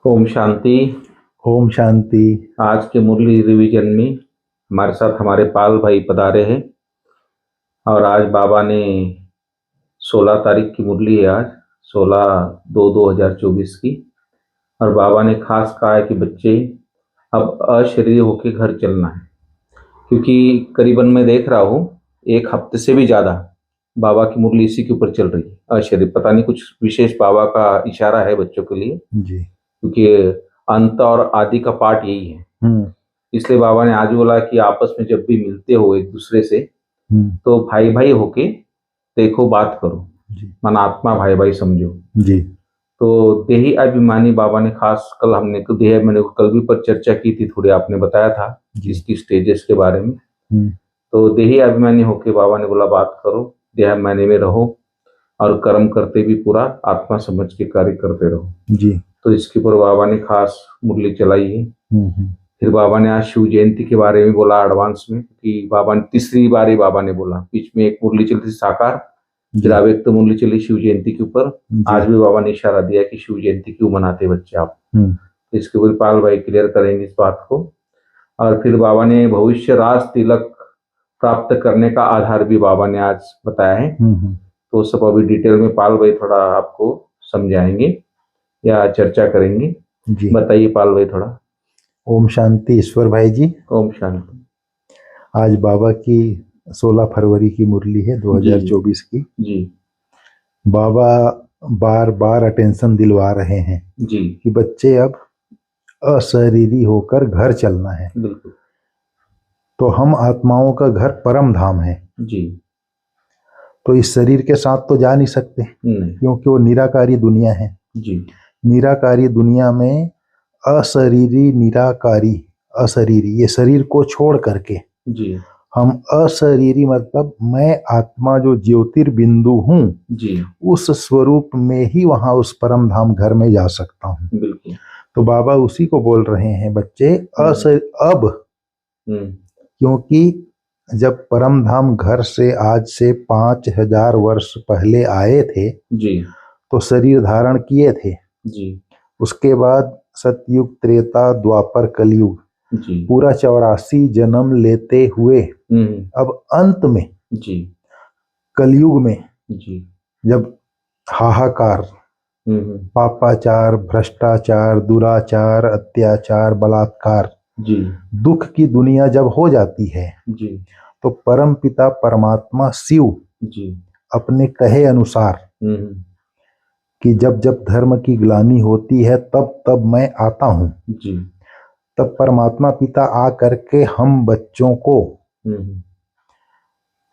ओम शांति। ओम शांति। आज के मुरली रिवीजन में हमारे साथ हमारे पाल भाई पधारे हैं और आज बाबा ने 16 तारीख की मुरली है। आज 16/2/2024 की। और बाबा ने खास कहा है कि बच्चे अब अशरीरी होके घर चलना है, क्योंकि करीबन मैं देख रहा हूँ 1 हफ्ते से भी ज़्यादा बाबा की मुरली इसी के ऊपर चल रही है। अशरीरी पता नहीं कुछ विशेष बाबा का इशारा है बच्चों के लिए जी। क्योंकि अंत और आदि का पाठ यही है। इसलिए बाबा ने आज बोला कि आपस में जब भी मिलते हो एक दूसरे से तो भाई भाई होके देखो, बात करो, मन आत्मा भाई भाई समझो जी। तो देही अभिमानी बाबा ने खास कल हमने तो देह मैंने कल भी पर चर्चा की थी, थोड़ी आपने बताया था इसकी स्टेजेस के बारे में। तो देही अभिमानी होके बाबा ने बोला बात करो, देह अभिमानी में रहो और कर्म करते भी पूरा आत्मा समझ के कार्य करते रहो जी। तो इसके ऊपर बाबा ने खास मुरली चलाई है। फिर बाबा ने आज शिव जयंती के बारे में बोला एडवांस में, कि बाबा ने तीसरी बार ही बाबा ने बोला, बीच में एक मुरली चली थी साकार, फिर अब एक तो मुरली चली शिव जयंती के ऊपर। आज भी बाबा ने इशारा दिया कि शिव जयंती क्यों मनाते बच्चे आप, तो इसके ऊपर पाल भाई क्लियर करेंगे इस बात को। और फिर बाबा ने भविष्य राज तिलक प्राप्त करने का आधार भी बाबा ने आज बताया है, तो सब अभी डिटेल में पाल भाई थोड़ा आपको समझाएंगे या चर्चा करेंगे। जी। बताइए पाल भाई थोड़ा। ओम शांति ईश्वर भाई जी। ओम शांति। आज बाबा की 16 फरवरी की मुरली है 2024 की। जी। बाबा बार बार अटेंशन दिलवा रहे हैं जी कि बच्चे अब अशरीरी होकर घर चलना है। बिल्कुल। तो हम आत्माओं का घर परम धाम है जी। तो इस शरीर के साथ तो जा नहीं सकते क्योंकि वो निराकारी दुनिया है। जी। निराकारी दुनिया में अशरीरी निराकारी अशरीरी ये शरीर को छोड़ करके जी हम अशरीरी मतलब मैं आत्मा जो ज्योतिर्बिंदु हूँ जी उस स्वरूप में ही वहां उस परम धाम घर में जा सकता हूँ। बिल्कुल। तो बाबा उसी को बोल रहे हैं बच्चे अब क्योंकि जब परम धाम घर से आज से 5000 वर्ष पहले आए थे जी तो शरीर धारण किए थे। जी। उसके बाद सतयुग त्रेता द्वापर कलयुग जी पूरा 84 जन्म लेते हुए अब अंत में जी कलयुग में जी जब हाहाकार पापाचार भ्रष्टाचार दुराचार अत्याचार बलात्कार जी दुख की दुनिया जब हो जाती है जी तो परम पिता परमात्मा शिव जी अपने कहे अनुसार कि जब जब धर्म की ग्लानि होती है तब तब मैं आता हूँ। जी तब परमात्मा पिता आ करके हम बच्चों को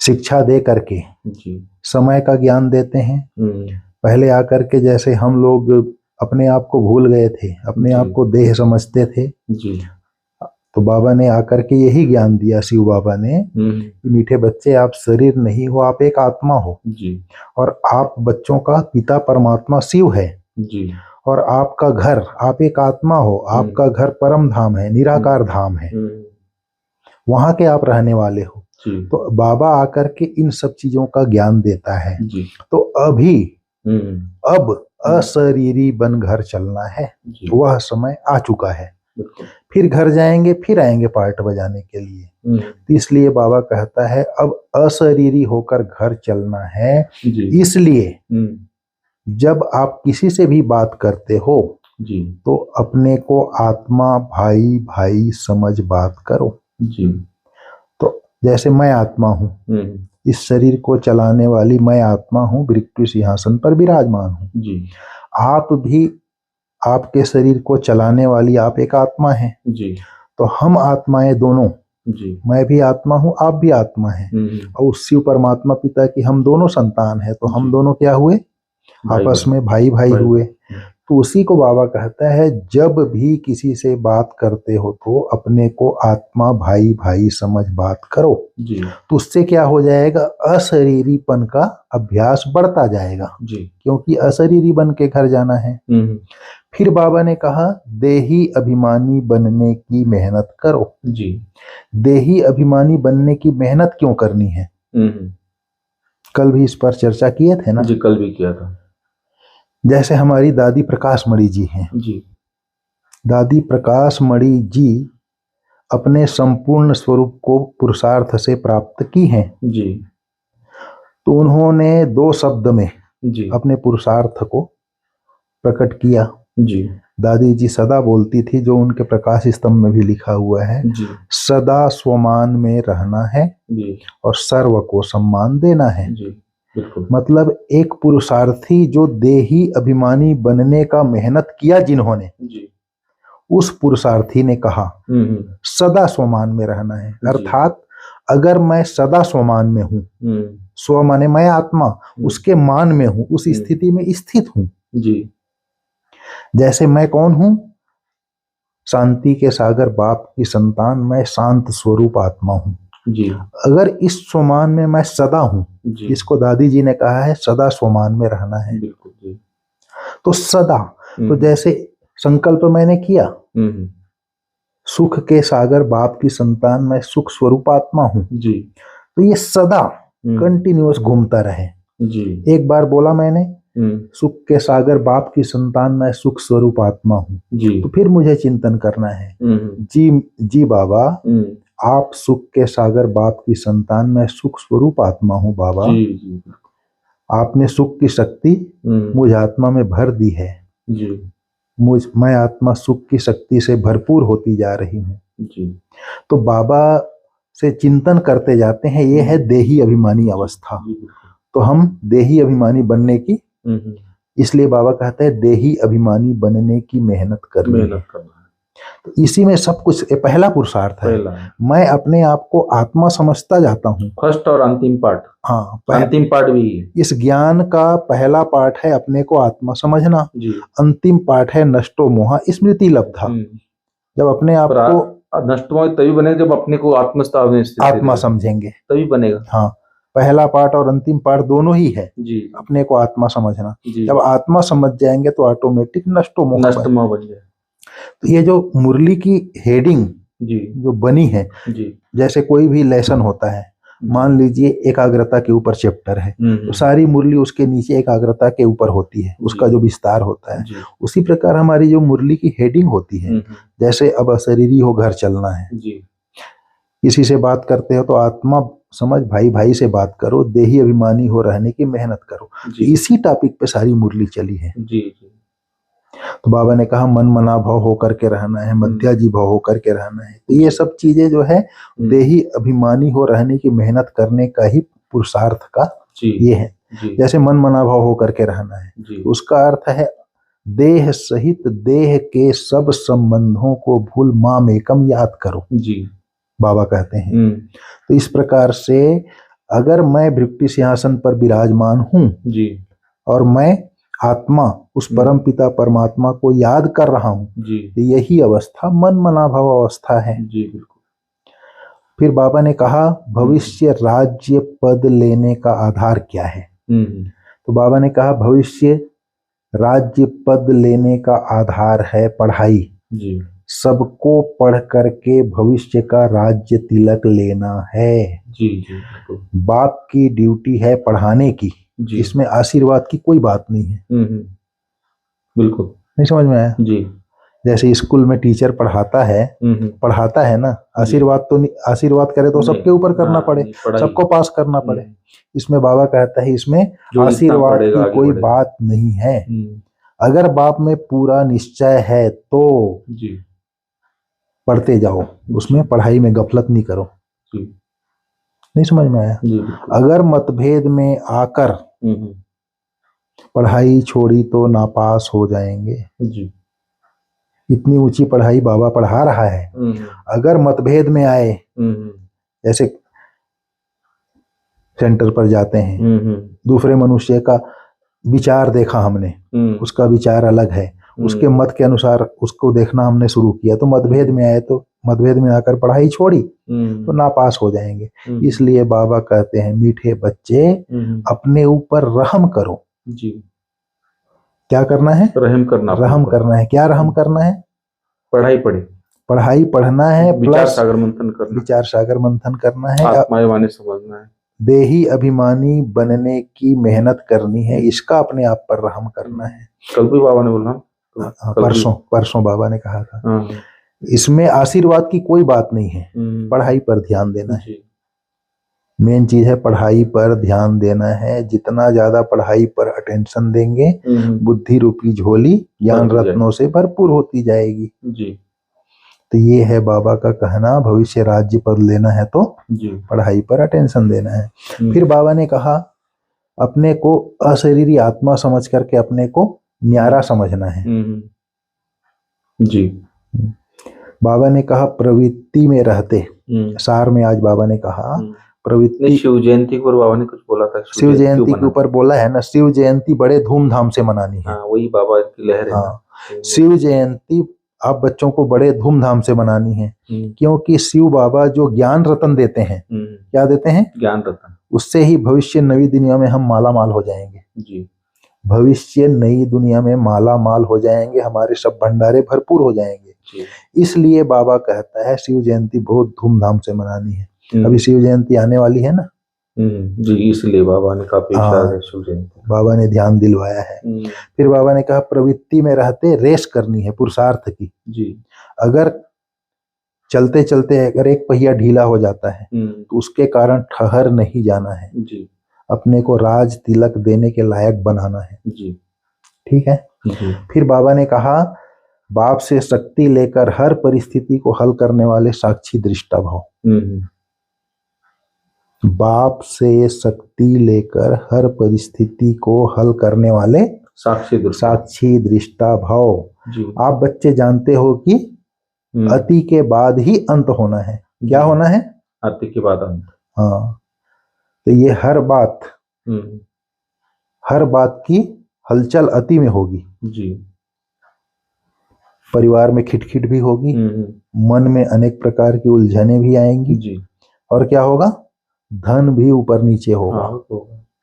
शिक्षा दे करके जी समय का ज्ञान देते हैं। पहले आकर के जैसे हम लोग अपने आप को भूल गए थे, अपने आप को देह समझते थे जी तो बाबा ने आकर के यही ज्ञान दिया, शिव बाबा ने, कि मीठे बच्चे आप शरीर नहीं हो, आप एक आत्मा हो जी और आप बच्चों का पिता परमात्मा शिव है जी और आपका घर, आप एक आत्मा हो, आपका घर परम धाम है, निराकार धाम है, वहां के आप रहने वाले हो। तो बाबा आकर के इन सब चीजों का ज्ञान देता है जी। तो अभी अब अशरीरी बन घर चलना है, वह समय आ चुका है। फिर घर जाएंगे फिर आएंगे पार्ट बजाने के लिए। तो इसलिए बाबा कहता है अब अशरीरी होकर घर चलना है। इसलिए जब आप किसी से भी बात करते हो जी तो अपने को आत्मा भाई भाई समझ बात करो जी। तो जैसे मैं आत्मा हूँ, इस शरीर को चलाने वाली मैं आत्मा हूँ, मृत्यु सिंहासन पर विराजमान हूँ जी। आप भी आपके शरीर को चलाने वाली आप एक आत्मा है जी। तो हम आत्माएं दोनों जी, मैं भी आत्मा हूँ आप भी आत्मा है और उस शिव परमात्मा पिता की हम दोनों संतान है। तो हम दोनों क्या हुए, आपस में भाई भाई हुए। तो उसी को बाबा कहता है जब भी किसी से बात करते हो तो अपने को आत्मा भाई भाई समझ बात करो जी। तो उससे क्या हो जाएगा, अशरीरीपन का अभ्यास बढ़ता जाएगा जी, क्योंकि अशरीरी बन के घर जाना है। फिर बाबा ने कहा देही अभिमानी बनने की मेहनत करो जी। देही अभिमानी बनने की मेहनत क्यों करनी है, कल भी इस पर चर्चा किए थे ना जी, कल भी किया था। जैसे हमारी दादी प्रकाश मणि जी हैं जी, दादी प्रकाश मणि जी अपने संपूर्ण स्वरूप को पुरुषार्थ से प्राप्त की हैं जी। तो उन्होंने 2 शब्द में जी। अपने पुरुषार्थ को प्रकट किया। जी। दादी जी सदा बोलती थी, जो उनके प्रकाश स्तंभ में भी लिखा हुआ है, जी। सदा स्वमान में रहना है जी। और सर्व को सम्मान देना है। जी, बिल्कुल। मतलब एक पुरुषार्थी जो देही अभिमानी बनने का मेहनत किया जिन्होंने, जी। उस पुरुषार्थी ने कहा सदा स्वमान में रहना है। अर्थात अगर मैं सदा स्वमान में हूँ, स्व माने मैं आत्मा, उसके मान में हूँ, उस स्थिति में स्थित हूँ। जी। जैसे मैं कौन हूँ? शांति के सागर बाप की संतान, मैं शांत स्वरूप आत्मा हूँ। जी। अगर इस स्वमान में मैं सदा हूँ, जिसको दादी जी ने कहा है सदा स्वमान में रहना है, बिल्कुल जी। तो सदा, तो जैसे संकल्प मैंने किया, सुख के सागर बाप की संतान, मैं सुख स्वरूप आत्मा हूँ जी, तो ये सदा कंटिन्यूअस घूमता रहे जी। एक बार बोला मैंने सुख के सागर बाप की संतान, मैं सुख स्वरूप आत्मा हूँ जी, तो फिर मुझे चिंतन करना है जी, जी बाबा आप सुख के सागर बाप की संतान, मैं सुख स्वरूप आत्मा हूँ बाबा जी, जी। आपने सुख की शक्ति मुझ आत्मा में भर दी है जी, मैं आत्मा सुख की शक्ति से भरपूर होती जा रही हूँ जी। तो बाबा से चिंतन करते जाते हैं, ये है देही अभिमानी अवस्था। तो हम देही अभिमानी बनने की, इसलिए बाबा कहते हैं देही अभिमानी बनने की मेहनत करनी है। तो इसी में सब कुछ पहला पुरुषार्थ है। मैं अपने आप को आत्मा समझता जाता हूँ। फर्स्ट और अंतिम पार्ट, हाँ अंतिम पार्ट भी इस ज्ञान का पहला पार्ट है अपने को आत्मा समझना, अंतिम पार्ट है नष्टो मोहा स्मृति लब्धा। जब अपने आप को नष्टो तभी बनेगा जब अपने को आत्मा समझेंगे तभी बनेगा। हाँ, पहला पार्ट और अंतिम पार्ट दोनों ही है जी, अपने को आत्मा समझना। जब आत्मा समझ जाएंगे तो ऑटोमेटिक नष्टो मोह बन जाए। तो ये जो मुरली की हेडिंग जी जो बनी है जी, जैसे कोई भी लेसन होता है, मान लीजिए एकाग्रता के ऊपर चैप्टर है, तो सारी मुरली उसके नीचे एकाग्रता के ऊपर होती है, उसका जो विस्तार होता है। उसी प्रकार हमारी जो मुरली की हेडिंग होती है, जैसे अब अशरीरी हो घर चलना है जी, किसी से बात करते हो तो आत्मा समझ, भाई भाई से बात करो, देही अभिमानी हो रहने की मेहनत करो। इसी टॉपिक पे सारी मुरली चली है जी, जी। तो बाबा ने कहा मन मना भाव होकर के रहना है, मध्याजी भाव होकर के रहना है। तो ये सब चीजें जो है देही अभिमानी हो रहने की मेहनत करने का ही पुरुषार्थ का ये है। जैसे मन मना भाव होकर के रहना है, उसका अर्थ है देह सहित देह के सब संबंधों को भूल माम एकम याद करो जी, बाबा कहते हैं। तो इस प्रकार से अगर मैं भृक्ति सिंहासन पर विराजमान हूं जी, और मैं आत्मा उस परम पिता परमात्मा को याद कर रहा हूं जी, तो यही अवस्था मन मना भाव अवस्था है जी, बिल्कुल। फिर बाबा ने कहा भविष्य राज्य पद लेने का आधार क्या है? तो बाबा ने कहा भविष्य राज्य पद लेने का आधार है पढ़ाई जी, सबको पढ़ करके भविष्य का राज्य तिलक लेना है जी, जी। बाप की ड्यूटी है पढ़ाने की, इसमें आशीर्वाद की कोई बात नहीं है। बिल्कुल नहीं समझ में आया जी। जैसे स्कूल में टीचर पढ़ाता है ना, आशीर्वाद तो आशीर्वाद करे तो सबके ऊपर करना पड़े, सबको पास करना पड़े। इसमें बाबा कहता है इसमें आशीर्वाद की कोई बात नहीं है। अगर बाप में पूरा निश्चय है तो जी, पढ़ते जाओ, उसमें पढ़ाई में गफलत नहीं करो जी। नहीं समझ में आया जी। अगर मतभेद में आकर पढ़ाई छोड़ी तो नापास हो जाएंगे जी। इतनी ऊंची पढ़ाई बाबा पढ़ा रहा है, अगर मतभेद में आए, जैसे सेंटर पर जाते हैं, दूसरे मनुष्य का विचार देखा हमने, उसका विचार अलग है, उसके मत के अनुसार उसको देखना हमने शुरू किया, तो मतभेद में आए तो मतभेद में आकर पढ़ाई छोड़ी तो नापास हो जाएंगे। इसलिए बाबा कहते हैं मीठे बच्चे अपने ऊपर रहम करो जी। क्या करना है? रहम करना है। क्या रहम करना है? पढ़ाई पढ़ना है, विचार सागर मंथन करना है, आत्माभिमानी समझना है, देही अभिमानी बनने की मेहनत करनी है, इसका अपने आप पर रहम करना है। कल भी बाबा ने बोला तो परसों बाबा ने कहा था। हाँ, इसमें आशीर्वाद की कोई बात नहीं है, पढ़ाई पर ध्यान देना है। मेन चीज है पढ़ाई पर ध्यान देना है। जितना ज्यादा पढ़ाई पर अटेंशन देंगे, बुद्धि रूपी झोली ज्ञान रत्नों से भरपूर होती जाएगी जी। तो ये है बाबा का कहना, भविष्य राज्य पद लेना है तो पढ़ाई पर अटेंशन देना है। फिर बाबा ने कहा अपने को अशरीरी आत्मा समझ करके अपने को न्यारा समझना है जी। बाबा ने कहा प्रवृत्ति में रहते, सार में आज बाबा ने कहा प्रवृत्ति। शिव जयंती पर बाबा ने कुछ बोला था, शिव जयंती के ऊपर बोला है ना, शिव जयंती बड़े धूमधाम से मनानी है। हाँ, वही बाबा की लहर है। हाँ, शिव जयंती आप बच्चों को बड़े धूमधाम से मनानी है, क्योंकि शिव बाबा जो ज्ञान रतन देते हैं, क्या देते हैं? ज्ञान रतन। उससे ही भविष्य नई दुनिया में हम माला माल हो जाएंगे जी। भविष्य नई दुनिया में माला माल हो जाएंगे, हमारे सब भंडारे भरपूर हो जाएंगे। इसलिए बाबा कहता है शिव जयंती बहुत धूमधाम से मनानी है। अभी शिव जयंती आने वाली है ना जी, इसलिए बाबा ने काफी शिव जयंती बाबा ने ध्यान दिलवाया है। फिर बाबा ने कहा प्रवृत्ति में रहते रेस करनी है पुरुषार्थ की जी। अगर चलते चलते अगर एक पहिया ढीला हो जाता है तो उसके कारण ठहर नहीं जाना है जी। अपने को राज तिलक देने के लायक बनाना है जी। ठीक है जी। फिर बाबा ने कहा बाप से शक्ति लेकर हर परिस्थिति को हल करने वाले साक्षी दृष्टा भाव। बाप से शक्ति लेकर हर परिस्थिति को हल करने वाले साक्षी दृष्टा भाव जी। आप बच्चे जानते हो कि अति के बाद ही अंत होना है। क्या होना है? अति के बाद अंत। हाँ, तो ये हर बात की हलचल अति में होगी जी। परिवार में खिटखिट भी होगी, मन में अनेक प्रकार की उलझने भी आएंगी जी। और क्या होगा? धन भी ऊपर नीचे होगा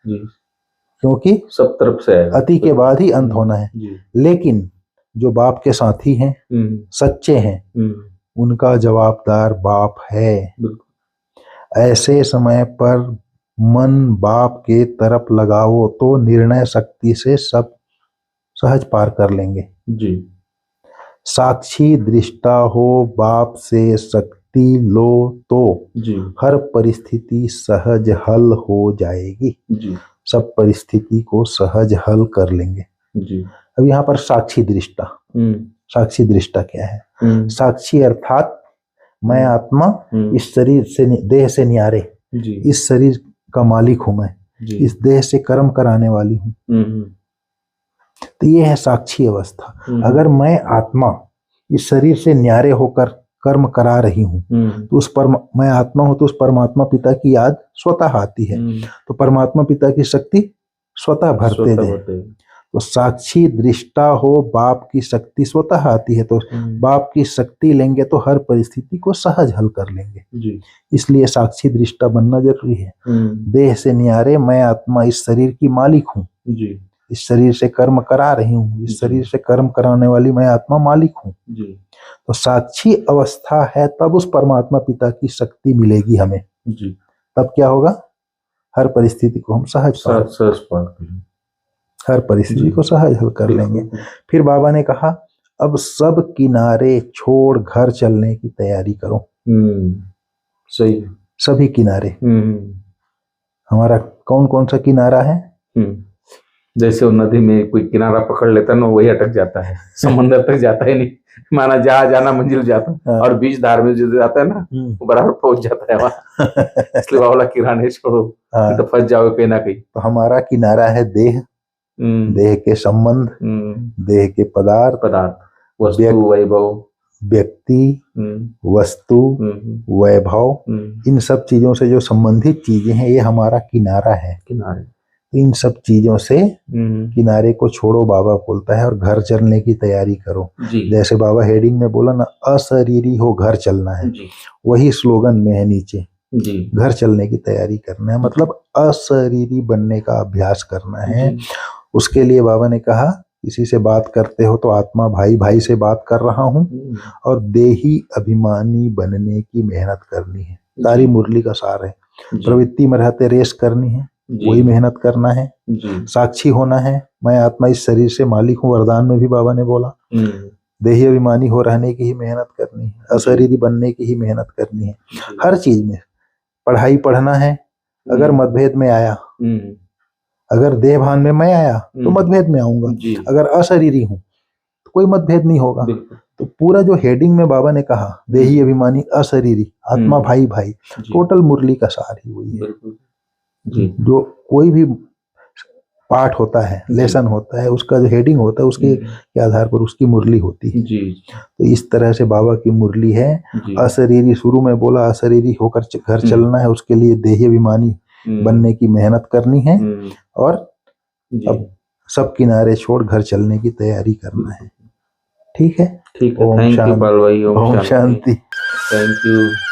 जी। क्योंकि सब तरफ से अति के बाद ही अंत होना है जी। लेकिन जो बाप के साथी हैं, सच्चे हैं, उनका जवाबदार बाप है। ऐसे समय पर मन बाप के तरफ लगाओ तो निर्णय शक्ति से सब सहज पार कर लेंगे जी। साक्षी दृष्टा हो, बाप से शक्ति लो तो जी। हर परिस्थिति सहज हल हो जाएगी जी। सब परिस्थिति को सहज हल कर लेंगे जी। अब यहाँ पर साक्षी दृष्टा, साक्षी दृष्टा क्या है? साक्षी अर्थात मैं आत्मा इस शरीर से, देह से न्यारे जी। इस शरीर का मालिक हूं मैं जी। इस देह से कर्म कराने वाली हूं। तो ये है साक्षी अवस्था। अगर मैं आत्मा इस शरीर से न्यारे होकर कर्म करा रही हूं तो उस पर मैं आत्मा हूं तो उस परमात्मा पिता की याद स्वतः आती है। तो परमात्मा पिता की शक्ति स्वतः भरते जाए। तो साक्षी दृष्टा हो, बाप की शक्ति स्वतः आती है, तो बाप की शक्ति लेंगे तो हर परिस्थिति को सहज हल कर लेंगे जी। इसलिए साक्षी दृष्टा बनना जरूरी है। देह से न्यारे मैं आत्मा इस शरीर की मालिक हूँ जी। इस शरीर से कर्म करा रही हूँ, इस शरीर से कर्म कराने वाली मैं आत्मा मालिक हूँ जी। तो साक्षी अवस्था है, तब उस परमात्मा पिता की शक्ति मिलेगी हमें जी। तब क्या होगा? हर परिस्थिति को हम सहज हर परिस्थिति को सहज हल कर लेंगे। फिर बाबा ने कहा अब सब किनारे छोड़ घर चलने की तैयारी करो। सही, सभी किनारे। हमारा कौन कौन सा किनारा है? जैसे वो नदी में कोई किनारा पकड़ लेता है ना, वही अटक जाता है, समंदर तक जाता है नहीं, माना जहाँ जाना मंजिल जाता और बीच धार में जो जाता है ना वो बराबर पहुंच जाता है वहाँ। इसलिए वाला किनारे छोड़ो, तो फंस जाओगे कहीं ना कहीं। तो हमारा किनारा है देह, देह के संबंध, देह के पदार्थ, वस्तु, वैभव, व्यक्ति, वस्तु, वैभव, इन सब चीजों से जो संबंधित चीजें हैं ये हमारा किनारा है। किनारे इन सब चीजों से किनारे को छोड़ो बाबा बोलता है और घर चलने की तैयारी करो। जैसे बाबा हेडिंग में बोला ना, अशरीरी हो घर चलना है, वही स्लोगन में है नीचे जी। घर चलने की तैयारी करना है, मतलब अशरीरी बनने का अभ्यास करना है। उसके लिए बाबा ने कहा किसी से बात करते हो तो आत्मा भाई भाई से बात कर रहा हूँ और देही अभिमानी बनने की मेहनत करनी है। सारी मुरली का सार है। प्रवृत्ति में रहते रेस करनी है, जी। वही मेहनत करना है। जी। साक्षी होना है, मैं आत्मा इस शरीर से मालिक हूँ। वरदान में भी बाबा ने बोला हम्म, देही अभिमानी हो रहने की ही मेहनत करनी है, अशरीरी बनने की ही मेहनत करनी है। जी। हर चीज में पढ़ाई पढ़ना है। अगर मतभेद में आया, हम्म, अगर देह भान में मैं आया तो मतभेद में आऊंगा। जी। अगर अशरीरी हूं तो कोई मतभेद नहीं होगा। बिल्कुल। तो पूरा जो हेडिंग में बाबा ने कहा देही अभिमानी अशरीरी आत्मा भाई भाई, जी। टोटल मुरली का सार ही वही है। बिल्कुल। जी। जो कोई भी पाठ होता है, लेसन होता है, उसका जो हेडिंग होता है उसके के आधार पर उसकी मुरली होती है। जी। तो इस तरह से बाबा की मुरली है। जी। अशरीरी, शुरू में बोला अशरीरी होकर घर चलना है, उसके लिए देही अभिमानी बनने की मेहनत करनी है और अब सब किनारे छोड़ घर चलने की तैयारी करना है। ठीक है, ठीक है। ओम थैंक यू शांति। पाल भाई। ओम ओम शांति। शांति। Thank you.